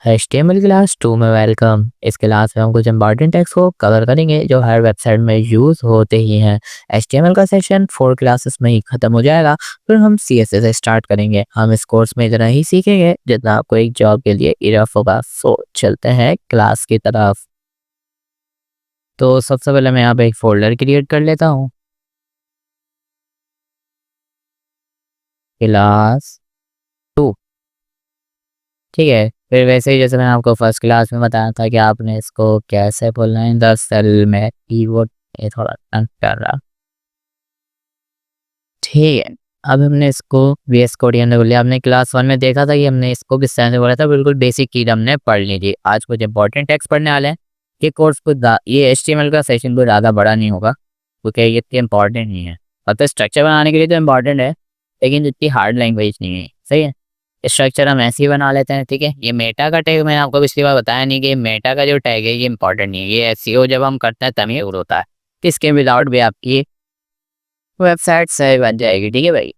HTML class 2 में welcome. इस class में हम कुछ इंपॉर्टेंट टेक्स्ट को कवर करेंगे जो हर वेबसाइट में यूज़ होते ही हैं। HTML का सेशन 4 क्लासेस में ही ख़त्म हो जाएगा, फिर हम CSS से स्टार्ट करेंगे। हम इस कोर्स में इतना ही सीखेंगे जितना आपको एक जॉब के लिए इनफ होगा। सो चलते हैं क्लास की तरफ। तो सबसे पहले मैं यहाँ पे एक फोल्डर क्रिएट कर लेता हूँ, क्लास 2। ठीक है, फिर वैसे ही जैसे मैंने आपको फर्स्ट क्लास में बताया था कि आपने इसको कैसे बोलना है। 10 सेल में कीबोर्ड ये थोड़ा तंग कर रहा। ठीक है, अब हमने इसको VS कोड के अंदर बोल लिया। आपने क्लास 1 में देखा था कि हमने इसको किस तरह से बोला था। बिल्कुल बेसिक चीज हमने पढ़ ली थी। आज कुछ इंपॉर्टेंट टेक्स्ट पढ़ने वाले हैं। ये कोर्स को ये HTML का सेशन कोई ज़्यादा बड़ा नहीं होगा क्योंकि ये इतनी इंपॉर्टेंट नहीं है। मतलब स्ट्रक्चर बनाने के लिए तो इम्पॉर्टेंट है, लेकिन इतनी हार्ड लैंग्वेज नहीं है। सही है, स्ट्रक्चर हम ऐसे ही बना लेते हैं। ठीक है, ये मेटा का टैग मैंने आपको पिछली बार बताया नहीं कि मेटा का जो टैग है ये इंपॉर्टेंट नहीं है। ये SEO जब हम करते हैं तभी यूज होता है। इसके विदाउट भी आपकी वेबसाइट सही बन जाएगी। ठीक है भाई,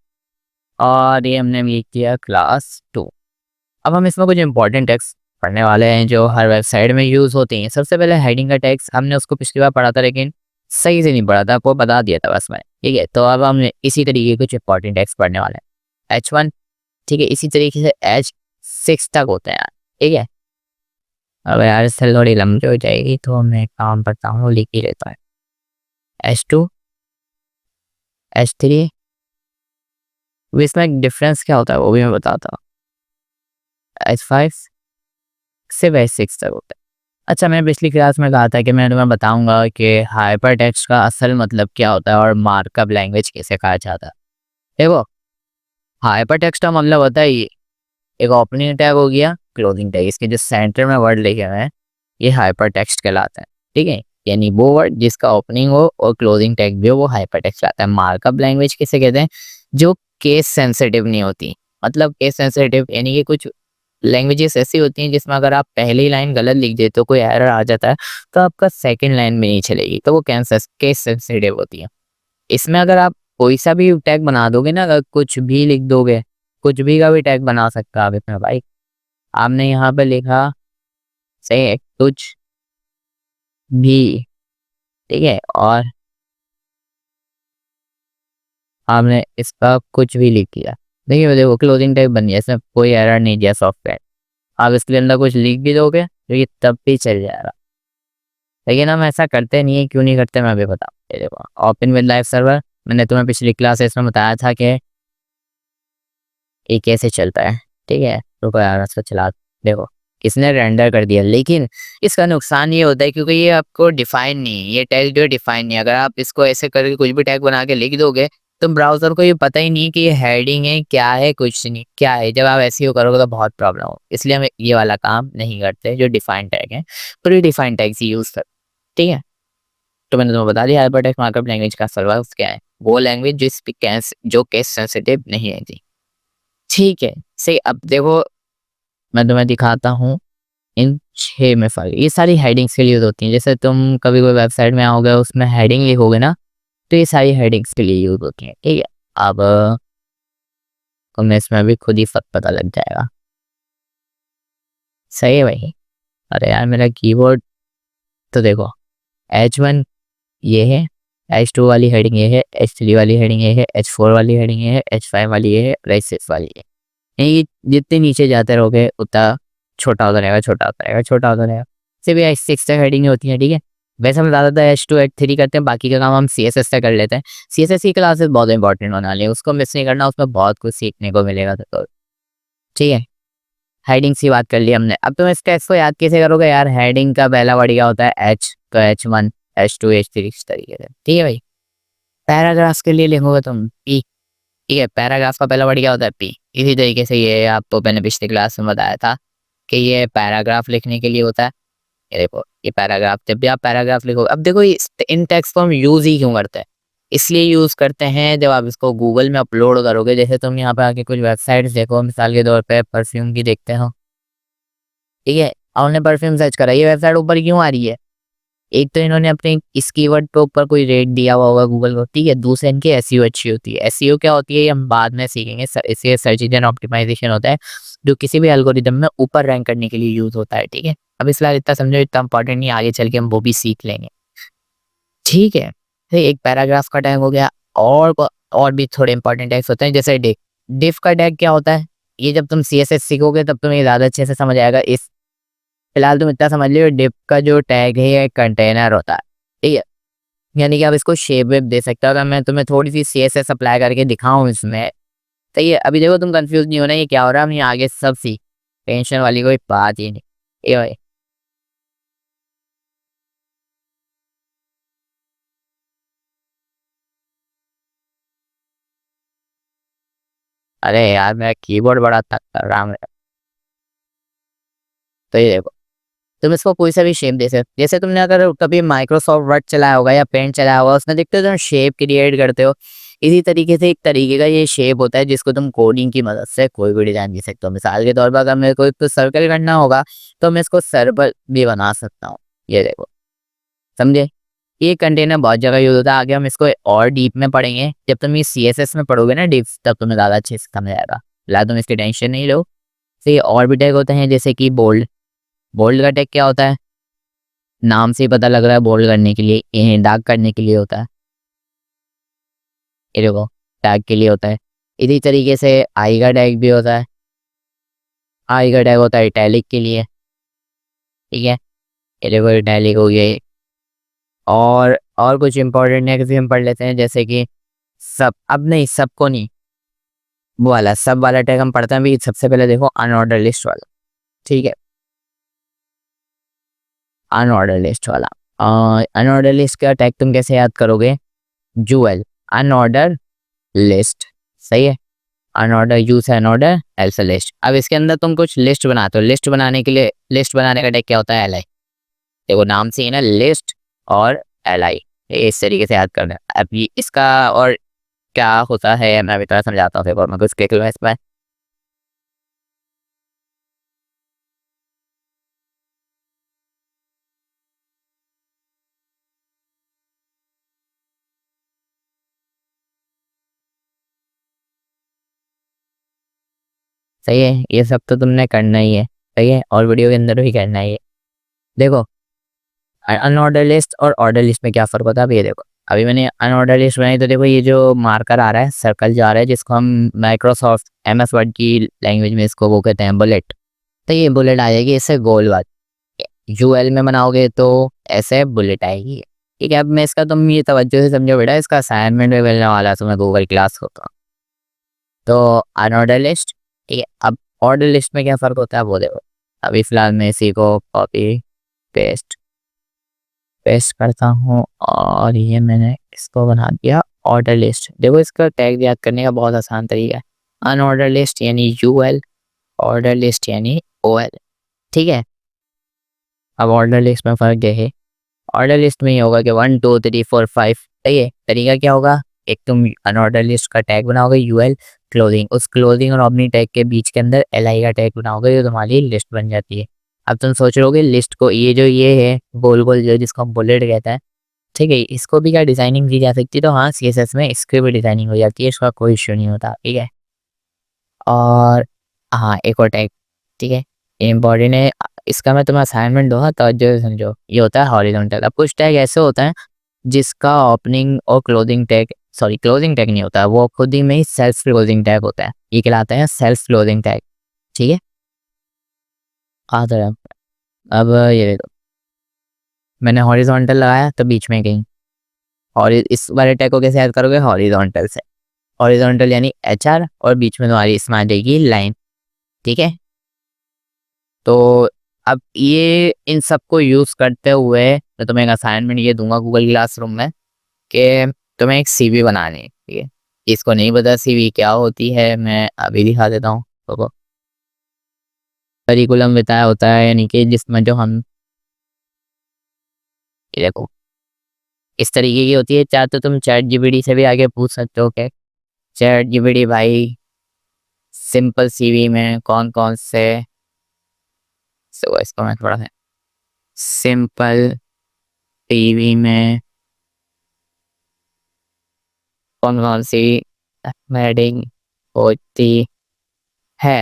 और ये हमने ये किया क्लास 2। अब हम इसमें कुछ इंपॉर्टेंट टैग्स पढ़ने वाले हैं जो हर वेबसाइट में यूज़ होती हैं। सबसे पहले हेडिंग का टैग्स हमने उसको पिछली बार पढ़ा था, लेकिन सही से नहीं पढ़ा था, आपको बता दिया था बस मैंने। ठीक है, तो अब हम इसी तरीके के कुछ इंपॉर्टेंट टैग्स पढ़ने वाले हैं। H1, ठीक है, इसी तरीके से H6 तक होते हैं यार। ठीक है, अब यार इससे थोड़ी लंबी हो जाएगी तो मैं काम करता हूँ, लिख ही लेता है। H2, H3, इसमें डिफरेंस क्या होता है वो भी मैं बताता हूँ। H5 से H6 तक होता है। अच्छा, मैं पिछली क्लास में कहा था कि मैं तुम्हें बताऊंगा कि हाइपर टेक्स्ट का असल मतलब क्या होता है और मार्कअप लैंग्वेज कैसे कहा जाता है। देखो, हाइपर टेक्स्ट का मतलब होता है ये एक ओपनिंग टैग हो गया, क्लोजिंग टैग, इसके जो सेंटर में वर्ड लिखे हुए हैं ये हाइपर टेक्स्ट कहलाता है। ठीक है, यानी वो वर्ड जिसका ओपनिंग हो और क्लोजिंग टैग भी हो वो हाइपर टेक्स्ट कहलाता है। मार्कअप लैंग्वेज किसे कहते हैं? जो केस सेंसिटिव नहीं होती। मतलब केस सेंसिटिव यानी कि कुछ लैंग्वेजेस ऐसी होती हैं जिसमें अगर आप पहली लाइन गलत लिख देते तो कोई एरर आ जाता है तो आपका सेकंड लाइन में नहीं चलेगी, तो वो केस सेंसिटिव होती है। इसमें अगर आप कोई सा भी टैग बना दोगे ना, अगर कुछ भी लिख दोगे, कुछ भी का भी टैग बना सकता है आप इसमें भाई। आपने यहाँ पे लिखा से कुछ भी, ठीक है, और आपने इसका कुछ भी लिख दिया, देखिए देखो क्लोजिंग टैग बन गया, इसमें कोई एरर नहीं दिया सॉफ्टवेयर। आप इसके अंदर कुछ लिख भी दोगे तो ये तब भी चल जाएगा, लेकिन हम ऐसा करते नहीं है। क्यों नहीं करते मैं अभी बताऊँ। ये देखो, ओपन विद लाइव सर्वर, मैंने तुम्हें पिछली क्लासेस में बताया था कि ये कैसे चलता है। ठीक है, रुको यार इसको चला। देखो, इसने रेंडर कर दिया, लेकिन इसका नुकसान ये होता है क्योंकि ये आपको डिफाइन नहीं है। ये टैग जो डिफाइन नहीं है। अगर आप इसको ऐसे करके कुछ भी टैग बना के लिख दोगे तो ब्राउजर को ये पता ही नहीं कि ये हेडिंग है क्या है, कुछ नहीं क्या है। जब आप ऐसे ही करोगे तो बहुत प्रॉब्लम हो, इसलिए हम ये वाला काम नहीं करते। जो डिफाइन टैग है प्री डिफाइन टैग ही यूज करते। ठीक है, तो मैंने तुम्हें बता दिया हाइपरटेक्स्ट मार्कअप लैंग्वेज का सर्वर क्या है। वो लैंग्वेज जो केस सेंसिटिव नहीं है जी। ठीक है, सही। अब देखो, मैं तुम्हें दिखाता हूँ इन 6 में फर्क। ये सारी हेडिंग्स के लिए यूज होती हैं। जैसे तुम कभी कोई वेबसाइट में आओगे उसमें हेडिंग लिखोगे ना, तो ये सारी हेडिंग्स के लिए यूज होती हैं। ठीक है, अब तुम्हें इसमें भी खुद ही फर्क पता लग जाएगा। सही है भाई। अरे यार मेरा कीबोर्ड, तो देखो H1 ये है, H2 वाली हेडिंग ये है, H3 वाली हेडिंग ये है, H4 वाली हेडिंग ये है, H5 वाली ये है और H6 वाली ये। ये जितने नीचे जाते रहोगे उतना छोटा होता रहेगा, छोटा होता रहेगा, छोटा होता रहेगा। सिर्फ H6 तक हेडिंग होती है। ठीक है, वैसे हम ज़्यादातर H2 H3 करते हैं, बाकी का काम हम CSS से कर लेते हैं। CSS की क्लासेस बहुत इंपॉर्टेंट होने वाली है, उसको मिस नहीं करना, उसमें बहुत कुछ सीखने को मिलेगा। तो ठीक है, हेडिंग की बात कर ली हमने। अब तुम इस टेक्स्ट को याद कैसे करोगे यार? हेडिंग का पहला वर्ड क्या होता है? H, तो H1 H2 H3 इस तरीके से। ठीक है भाई, पैराग्राफ्स के लिए लिखोगे तुम P। ठीक है, पैराग्राफ का पहला वर्ड क्या होता है? P। इसी तरीके से ये आपको मैंने पिछली क्लास में बताया था कि ये पैराग्राफ लिखने के लिए होता है। ये देखो, ये पैराग्राफ, जब भी आप पैराग्राफ लिखो, अब देखो इन टेक्स्ट को हम यूज ही क्यों करते हैं? इसलिए यूज करते हैं जब आप इसको गूगल में अपलोड करोगे। जैसे तुम यहाँ पे आके कुछ वेबसाइट्स देखो, मिसाल के तौर पे परफ्यूम की देखते हो। ठीक है, आपने परफ्यूम सर्च करा, ये वेबसाइट ऊपर क्यों आ रही है? एक तो इन्होंने अपने इस कीवर्ड पे ऊपर कोई रेट दिया हुआ होगा गूगल को, ठीक है। दूसरा इनकी एसईओ अच्छी होती है। एसईओ क्या होती है ये हम बाद में सीखेंगे। इसे सर्च इंजन ऑप्टिमाइजेशन होता है, जो किसी भी एल्गोरिदम में ऊपर रैंक करने के लिए यूज होता है, ठीक है। अब इस फिलहाल इतना समझो, इतना इंपॉर्टेंट नहीं, आगे चल के हम वो भी सीख लेंगे, ठीक है। तो एक पैराग्राफ का टैग हो गया। और भी थोड़े इंपॉर्टेंट टैग्स होते हैं, जैसे डिफ। डिफ का टैग क्या होता है, ये जब तुम सीएसएस सीखोगे तब तुम्हें ज़्यादा अच्छे से समझ आएगा। इस फिलहाल तुम इतना समझ लियो, डिफ का जो टैग है ये कंटेनर होता है, ठीक है। यानी कि आप इसको शेप वेप दे सकते हो। अगर मैं तुम्हें थोड़ी सी सीएसएस अप्लाई करके दिखाऊं इसमें, तो ये अभी देखो तुम कंफ्यूज नहीं होना ये क्या हो रहा है, हम ये आगे सब सीख, टेंशन वाली कोई बात ही नहीं। ये भाई, अरे यार मेरा कीबोर्ड बड़ा तंग कर रहा है। तो ये देखो, तुम इसको कोई सा भी शेप दे सकते हो। जैसे तुमने अगर कभी माइक्रोसॉफ्ट वर्ड चलाया होगा या पेंट चलाया होगा, उसमें देखते हो तुम शेप क्रिएट करते हो। इसी तरीके से एक तरीके का ये शेप होता है जिसको तुम कोडिंग की मदद से कोई भी डिजाइन दे सकते हो। मिसाल के तौर पर अगर मेरे को एक सर्कल करना होगा तो मैं इसको सर्कल भी बना सकता हूँ। ये देखो, समझे। ये कंटेनर बहुत जगह यूज होता है, आगे हम इसको और डीप में पढ़ेंगे। जब तुम ये सीएसएस में पढ़ोगे ना डीप, तब तुम्हें ज़्यादा अच्छे से समझ आएगा। फिलहाल तुम इसकी टेंशन नहीं लो। तो ये और भी टैग होते हैं, जैसे कि बोल्ड। बोल्ड का टैग क्या होता है, नाम से ही पता लग रहा है, बोल्ड करने के लिए, ये डार्क करने के लिए होता है। ये देखो, टैग के लिए होता है। इसी तरीके से आई का टैग भी होता है। आई का टैग होता है इटैलिक के लिए, ठीक है। ये देखो इटैलिक हो गया ये। और कुछ इंपॉर्टेंट है किसी हम पढ़ लेते हैं, जैसे कि सब, अब नहीं सबको नहीं, वो वाला सब वाला टैग हम पढ़ते हैं भी। सबसे पहले देखो अनऑर्डर लिस्ट वाला, ठीक है। अनऑर्डर लिस्ट वाला, अनऑर्डर लिस्ट का टैग तुम कैसे याद करोगे, जूएल अनऑर्डर लिस्ट, सही है। अनऑर्डर यूज है अनऑर्डर एल्स लिस्ट। अब इसके अंदर तुम कुछ लिस्ट बनाते हो, लिस्ट बनाने के लिए, लिस्ट बनाने का टैग क्या होता है, एल आई। देखो नाम से ही ना, लिस्ट और एल आई, इस तरीके से याद करना है। अब ये इसका और क्या होता है मैं अभी थोड़ा समझाता हूँ, फिर और मैं कुछ देख लूँ इस पर। सही है, ये सब तो तुमने करना ही है, सही है, और वीडियो के अंदर भी करना ही है। देखो अनऑर्डर लिस्ट और ऑर्डर लिस्ट में क्या फ़र्क होता है, अब ये देखो। अभी मैंने अनऑर्डर लिस्ट बनाई, तो देखो ये जो मार्कर आ रहा है, सर्कल जा रहा है, जिसको हम माइक्रोसॉफ्ट एमएस वर्ड की लैंग्वेज में इसको वो कहते हैं बुलेट। तो ये बुलेट आ जाएगी, इससे गोल बात। यूएल में बनाओगे तो ऐसे बुलेट आएगी, ठीक है। अब मैं इसका, तुम ये तवज्जो से समझो बेटा, इसका असाइनमेंट भी मिलने वाला है तुम्हें गूगल क्लास को। तो अनऑर्डर लिस्ट, ठीक है। अब ऑर्डर लिस्ट में क्या फ़र्क होता है वो देखो। अभी फ़िलहाल मैं इसी को कॉपी पेस्ट पेस्ट करता हूँ, और ये मैंने इसको बना दिया ऑर्डर लिस्ट। देखो इसका टैग याद करने का बहुत आसान तरीका है, अनऑर्डर लिस्ट यानी यूएल, ऑर्डर लिस्ट यानी ओएल, ठीक है। अब ऑर्डर लिस्ट में फ़र्क ये है, ऑर्डर लिस्ट में ये होगा कि 1 2 3 4 5, सही है। तरीका क्या होगा, एक तुम अनऑर्डर लिस्ट का टैग बनाओगे यूएल क्लोजिंग, उस क्लोजिंग और ओमनी टैग के बीच के अंदर एल आई का टैग बनाओगे, जो तुम्हारी लिस्ट बन जाती है। अब तुम सोच रहोगे लिस्ट को, ये जो ये है गोल गोल जो, जिसको हम बुलेट कहते हैं, ठीक है, इसको भी क्या डिजाइनिंग की जा सकती है, तो हाँ सीएसएस में इसकी भी डिजाइनिंग हो जाती है, इसका कोई इश्यू नहीं होता, ठीक है। और हाँ एक और टैग, ठीक है, इम्पॉर्टेंट है। इसका मैं तुम्हें असाइनमेंट दूंगा तो जो समझो, ये होता है हॉरिजॉन्टल। अब कुछ टैग ऐसे होते हैं जिसका ओपनिंग और closing tag, sorry closing tag नहीं होता, वो खुद ही में ही सेल्फ क्लोजिंग टैग होता है, ये कहलाता है सेल्फ क्लोजिंग टैग, ठीक है। आता है। अब ये देखो, मैंने हॉरिजॉन्टल लगाया तो बीच में कहीं, और इस वाले टैग को कैसे याद करोगे, हॉरिजॉन्टल से। हॉरिजॉन्टल यानी एच आर, और बीच में तुम्हारी इसमें आ जाएगी लाइन, ठीक है। तो अब ये इन सबको यूज़ करते हुए मैं तुम्हें एक असाइनमेंट ये दूंगा गूगल क्लासरूम में, कि तुम्हें एक सीवी बनानी है, ठीक है। इसको नहीं पता सीवी क्या होती है, मैं अभी दिखा देता हूँ तो। करिकुलम बताया होता है, यानी कि जिसमें जो हम, ये देखो इस तरीके की होती है। चाहे तो तुम चैट जीपीटी से भी आगे पूछ सकते हो कि चैट जीपीटी भाई सिंपल सीवी में कौन कौन से, सो इसको मैं थोड़ा सा सिंपल टीवी में कौन कौन सी हेडिंग होती है।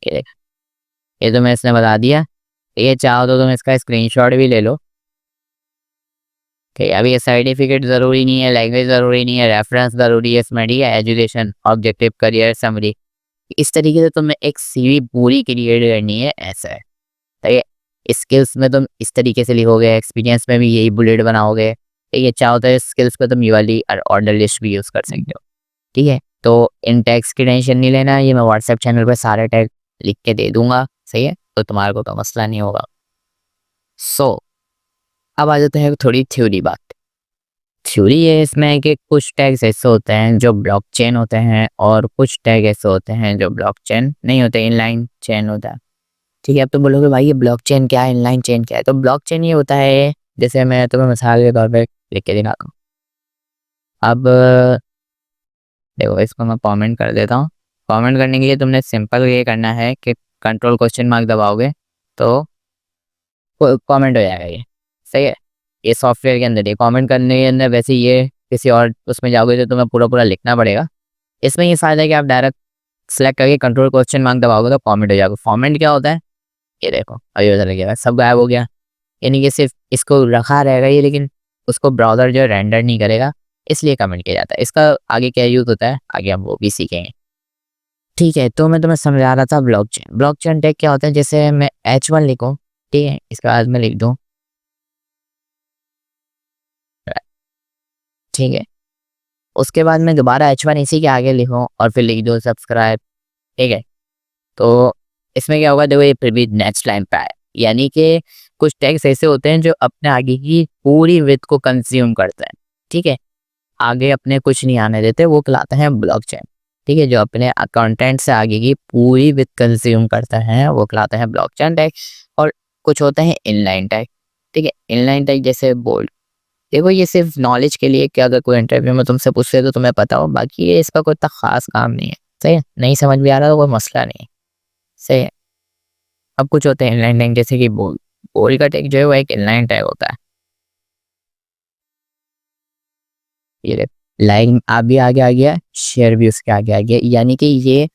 ये देख, ये तो मैं इसने बता दिया। ये चाहो तो तुम इसका स्क्रीनशॉट भी ले लो कि अभी ये सर्टिफिकेट ज़रूरी नहीं है, लैंग्वेज ज़रूरी नहीं है, रेफरेंस ज़रूरी है इसमें, ठीक है। एजुकेशन, ऑब्जेक्टिव, करियर समरी, इस तरीके से तुम्हें एक सीवी पूरी क्रिएट करनी है, ऐसा है। तो ये स्किल्स में तुम इस तरीके से लिखोगे, एक्सपीरियंस में भी यही बुलेट बनाओगे। ठीक है, चाहो तो स्किल्स पे तुम ये वाली ऑर्डर लिस्ट भी यूज़ कर सकते हो, ठीक है। तो इन टैग्स की टेंशन नहीं लेना, ये मैं व्हाट्सएप चैनल पर सारे टैग लिख के दे दूंगा, सही है, तो तुम्हारे को तो मसला नहीं होगा। सो अब आ जाते हैं थोड़ी थ्योरी बात। थ्योरी ये इसमें है कि कुछ टैग्स ऐसे होते हैं जो ब्लॉकचेन होते हैं और कुछ टैग ऐसे होते हैं जो ब्लॉकचेन नहीं होते, इनलाइन चेन होता है, ठीक है। अब तो बोलोगे भाई ये ब्लॉकचेन क्या है, इनलाइन चेन क्या है। तो ब्लॉकचेन ये होता है, जैसे मैं तुम्हें मिसाल के तौर पे लिख के दिखाता हूँ। अब देखो, इसको मैं कमेंट कर देता हूँ। कमेंट करने के लिए तुमने सिंपल ये करना है कि कंट्रोल क्वेश्चन मार्क दबाओगे तो कमेंट हो जाएगा ये, सही है। ये सॉफ्टवेयर के अंदर, ये कमेंट करने के अंदर, वैसे ये किसी और उसमें जाओगे तो तुम्हें पूरा पूरा लिखना पड़ेगा। इसमें ये फ़ायदा है कि आप डायरेक्ट सेलेक्ट करके कंट्रोल क्वेश्चन मार्क दबाओगे तो कमेंट हो जाएगा। फॉर्मेट क्या होता है, ये देखो अभी उधर गया, सब गायब हो गया। यानी कि सिर्फ इसको रखा रहेगा ये, लेकिन उसको ब्राउज़र जो रेंडर नहीं करेगा, इसलिए कमेंट किया जाता है। इसका आगे क्या यूज़ होता है, आगे हम वो भी सीखेंगे, ठीक है। तो मैं तुम्हें समझा रहा था ब्लॉकचेन। ब्लॉकचेन टैग क्या होता है, जैसे मैं H1 लिखूँ, ठीक है, इसके बाद मैं लिख दूँ, ठीक है, उसके बाद मैं दोबारा H1 इसी के आगे लिखूँ और फिर लिख दूँ सब्सक्राइब, ठीक है। तो इसमें क्या होगा, देखो ये फिर भी नेक्स्ट लाइन पे आए, यानी कि कुछ टैग्स ऐसे होते हैं जो अपने आगे की पूरी विड्थ को कंज्यूम करते हैं, ठीक है, आगे अपने कुछ नहीं आने देते, वो कहलाते हैं ब्लॉकचेन, ठीक है। जो अपने कंटेंट से आगे की पूरी विड्थ कंज्यूम करते हैं वो कहलाते हैं ब्लॉकचेन टैग। और कुछ होते हैं इनलाइन टैग, ठीक है। इनलाइन टैग जैसे बोल्ड, देखो ये सिर्फ नॉलेज के लिए कि अगर कोई इंटरव्यू में तुमसे पूछते तो तुम्हें पता हो, बाकी ये इसका कोई इतना खास काम नहीं है, सही है। नहीं समझ भी आ रहा तो कोई मसला नहीं है, सही है। अब कुछ होते हैं इनलाइन टैग, जैसे कि बोल्ड। बोल्ड का टैग जो है वो एक इनलाइन टैग होता है, ये लाइन आप भी आगे आ गया, शेयर भी उसके आगे आ गया, यानी कि ये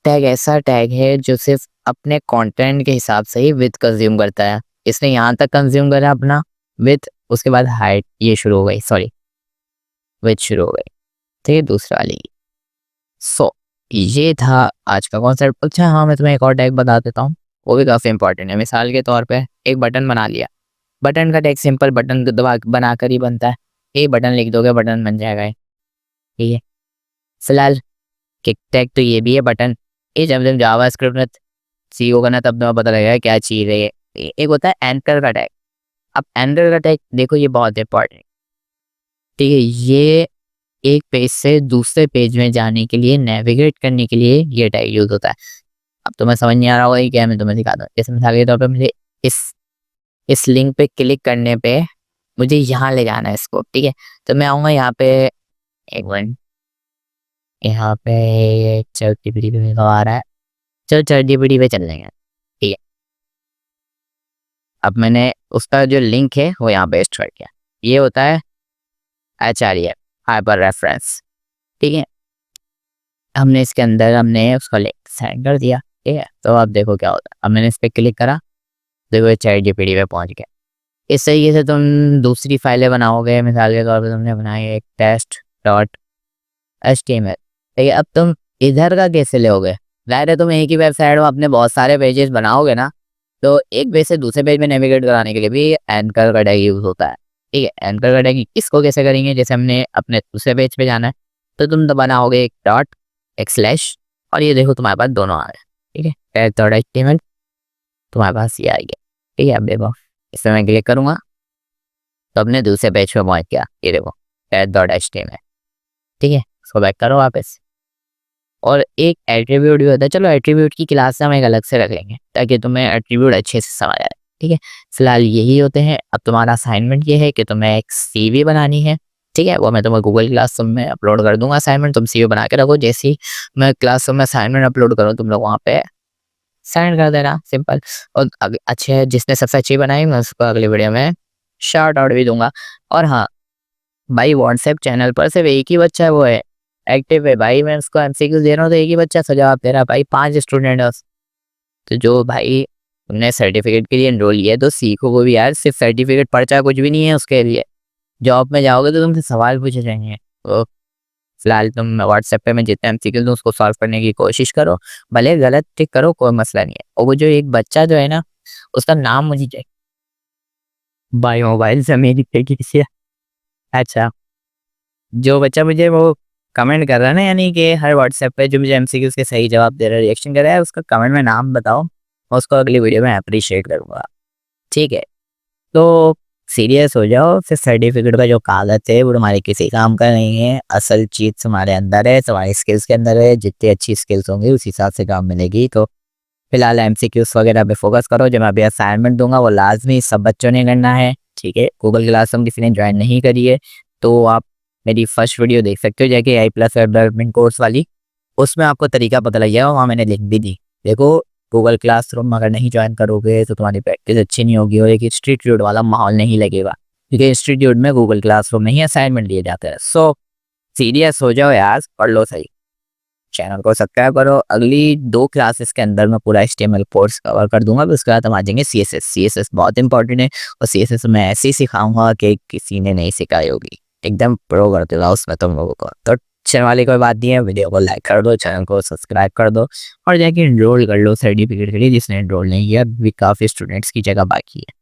टैग ऐसा टैग है जो सिर्फ अपने कंटेंट के हिसाब से ही विथ कंज्यूम करता है। इसने यहाँ तक कंज्यूम करा अपना विथ, उसके बाद हाइट ये शुरू हो गई, सॉरी विथ शुरू हो गई, ठीक है, दूसरा वाली। सो ये था आज का कॉन्सेप्ट। अच्छा हाँ, मैं तुम्हें एक और टैग बता देता हूँ, वो भी काफ़ी इंपॉर्टेंट है। मिसाल के तौर पे एक बटन बना लिया, बटन का टैग सिंपल बटन दबा बनाकर ही बनता है, ये बटन लिख दोगे बटन बन जाएगा ये, ठीक है। फिलहाल किक टैग तो ये भी है बटन, ये जब जब जावास्क्रिप्ट में सी होगा ना तब तुम्हें पता लगेगा क्या चीज़ है ये। एक होता है एंकर का टैग। अब एंकर का टैग देखो ये बहुत इंपॉर्टेंट, ठीक है, ये एक पेज से दूसरे पेज में जाने के लिए, नेविगेट करने के लिए ये टैग यूज होता है। अब तुम्हें समझ नहीं आ रहा होगा ये क्या है, मैं तुम्हें दिखाता हूँ। जैसे मिसाल के तौर पर मुझे इस इस लिंक पे क्लिक करने पे मुझे यहाँ ले जाना है इसको, ठीक है। तो मैं आऊँगा यहाँ पे, एक मिनट, यहाँ पे चैट जीपीटी पे आ रहा है, चल चैट जीपीटी पे चल लेंगे, ठीक है। अब मैंने उसका जो लिंक है वो यहाँ पेस्ट कर दिया, ये होता है HREF, हाइपर रेफरेंस, ठीक है। हमने इसके अंदर हमने उसका लिंक सेंड कर दिया, ठीक है। तो अब देखो क्या होता है, अब मैंने इस पर क्लिक करा, देखो ये चैट जीपीटी पे पहुँच गया। इस तरीके से तुम दूसरी फाइलें बनाओगे, मिसाल के तौर पे तुमने बनाई एक test.html, ठीक है। अब तुम इधर का कैसे लोगे, ज़ाहिर है तुम एक ही वेबसाइट में अपने बहुत सारे पेजेस बनाओगे ना, तो एक पेज से दूसरे पेज में नेविगेट कराने के लिए भी एंकर का टैग यूज़ होता है, ठीक है। एंकर का टैग इसको कैसे करेंगे, जैसे हमने अपने दूसरे पेज पे जाना है तो तुम तो बनाओगे एक डॉट, एक स्लैश, और ये देखो तुम्हारे पास दोनों आ गए, ठीक है। test.html तुम्हारे पास ये आ गया, ठीक है। अब देखो इस पर मैं क्लिक करूँगा तो अपने दूसरे पेज पे पहुँच गया, ये देखो test.html, ठीक है। इसको बैक करो वापस। और एक एट्रीब्यूट भी होता है, चलो एट्रीब्यूट की क्लास हम एक अलग से रख लेंगे ताकि तुम्हें एट्रीब्यूट अच्छे से समझ आए, ठीक है। फिलहाल यही होते हैं। अब तुम्हारा असाइनमेंट ये है कि तुम्हें एक CV बनानी है, ठीक है। वो मैं तुम्हें गूगल क्लासरूम में अपलोड कर दूंगा असाइनमेंट, तुम CV बना के रखो, जैसे ही मैं क्लासरूम में असाइनमेंट अपलोड करूँ तुम लोग वहाँ पे सेंड कर देना, सिंपल। और अच्छे है, जिसने सबसे अच्छी बनाई मैं उसको अगली वीडियो में शाउट आउट भी दूंगा। और हाँ भाई, व्हाट्सएप चैनल पर सिर्फ एक ही बच्चा है, वो है एक्टिव है भाई। मैं उसको एमसीक्यू दे रहा हूँ तो एक ही बच्चा सा जवाब दे रहा है भाई, 5 स्टूडेंट है। तो जो भाई तुमने सर्टिफिकेट के लिए एनरोल किया है तो सीखो को भी यार, सिर्फ सर्टिफिकेट पर्चा कुछ भी नहीं है उसके लिए। जॉब में जाओगे तो तुमसे सवाल पूछे जाएंगे। तो फिलहाल तुम व्हाट्सएप पे मैं जितना एमसीक्यू दूँ उसको सॉल्व करने की कोशिश करो, भले गलत टिक करो, कोई मसला नहीं है। और वो जो एक बच्चा जो है ना, उसका नाम मुझे चाहिए भाई, मोबाइल से मेरी किसी। अच्छा, जो बच्चा मुझे वो कमेंट कर रहा है ना, यानी कि हर व्हाट्सएप पे जो मुझे एमसीक्यूज के सही जवाब दे रहा है, रिएक्शन कर रहा है, उसका कमेंट में नाम बताओ, मैं उसको अगली वीडियो में अप्रिशिएट करूँगा। ठीक है, तो सीरियस हो जाओ। फिर सर्टिफिकेट का जो कागज है वो तुम्हारे किसी काम का नहीं है, असल चीज़ तुम्हारे अंदर है, तुम्हारी स्किल्स के अंदर है। जितनी अच्छी स्किल्स होंगी उस हिसाब से काम मिलेगी। तो फिलहाल एमसीक्यूज वगैरह पे फोकस करो। जो मैं अभी असाइनमेंट दूंगा वो लाजमी सब बच्चों ने करना है, ठीक है। गूगल क्लासरूम किसी ने ज्वाइन नहीं करी है तो आप मेरी फर्स्ट वीडियो देख सकते हो जाके, AI+ वेब डेवलपमेंट कोर्स वाली। उसमें आपको तरीका पता लग जाएगा, वहाँ मैंने लिंक भी दी। देखो, गूगल क्लासरूम अगर नहीं ज्वाइन करोगे तो तुम्हारी प्रैक्टिस अच्छी नहीं होगी और एक इंस्टीट्यूट वाला माहौल नहीं लगेगा, क्योंकि इंस्टीट्यूट में गूगल क्लासरूम में ही असाइनमेंट दिए जाते हैं। सो सीरियस हो जाओ यार, पढ़ लो सही। चैनल को सब्सक्राइब करो। अगली 2 क्लासेस के अंदर मैं पूरा HTML कोर्स कवर कर दूंगा। फिर उसके बाद हम आ जाएंगे CSS बहुत इंपॉर्टेंट है, और CSS में ऐसे ही सिखाऊंगा कि किसी ने नहीं सिखाई होगी, एकदम प्रो कर दूंगा उसमें तुम लोगों को। तो चैनल वाली कोई बात नहीं है, वीडियो को लाइक कर दो, चैनल को सब्सक्राइब कर दो और जाके इनरोल कर लो सर्टिफिकेट के लिए, जिसने इनरोल नहीं किया। अभी काफ़ी स्टूडेंट्स की जगह बाकी है।